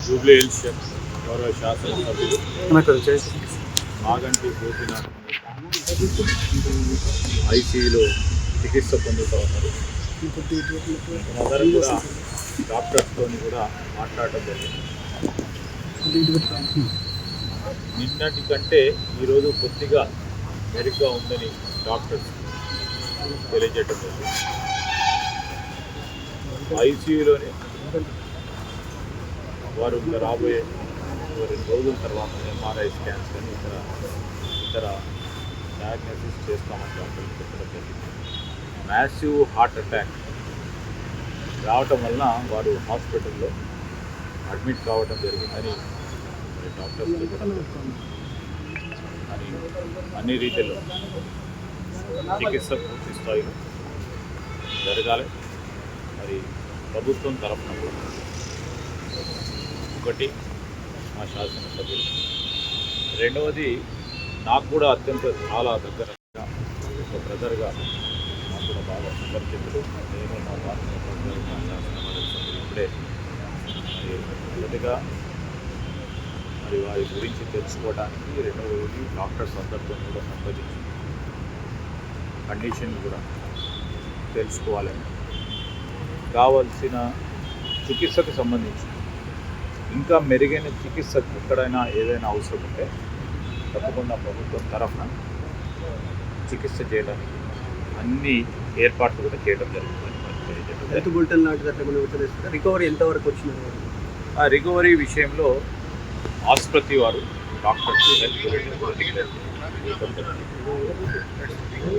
Jubilee hills గౌరవ శాసనసభ్యులు మాగంటి గోపీనాథ్ ఐసీయూలో చికిత్స పొందుతూ ఉన్నారు. మదర్ కూడా డాక్టర్స్తో కూడా మాట్లాడటం జరిగింది. నిన్నటి కంటే ఈరోజు కొద్దిగా మెరుగ్గా ఉందని డాక్టర్స్ తెలియజేయటం జరిగింది. ఐసీయూలోనే వారు రాబోయే 2 రోజుల తర్వాత ఎంఆర్ఐ స్కాన్స్ కానీ ఇతర డయాగ్నోసిస్ చేస్తామని డాక్టర్లు చెప్పడం జరిగింది. మ్యాసివ్ హార్ట్ అటాక్ రావటం వలన వారు హాస్పిటల్లో అడ్మిట్ కావడం జరిగిందని డాక్టర్స్ చెప్పడం జరిగింది. అని అన్ని రీతిలో చికిత్స పూర్తి స్థాయిలో జరగాలి. మరి ప్రభుత్వం తరఫున ఒకటి మా శాసనసభ్యులు, రెండవది నాకు కూడా చాలా దగ్గరగా ఒక బ్రదర్గా నాకు కూడా బాగా సుపరిచితులు. నేను మా శాసనసభ్యులు మా శాసనసభ్యులు ఇప్పుడే మొదటిగా మరి వారి గురించి తెలుసుకోవడానికి, రెండవది డాక్టర్స్ అందరితో కూడా సంప్రదించి కండిషన్ కూడా తెలుసుకోవాలని, కావాల్సిన చికిత్సకు సంబంధించి ఇంకా మెరుగైన చికిత్స ఎక్కడైనా ఏదైనా అవసరం ఉంటే తప్పకుండా ప్రభుత్వం తరఫున చికిత్స చేయడానికి అన్ని ఏర్పాట్లు కూడా చేయడం జరుగుతుంది. రికవరీ ఎంతవరకు వచ్చింది? ఆ రికవరీ విషయంలో ఆసుపత్రి వారు డాక్టర్స్ హెల్త్ బులెటిన్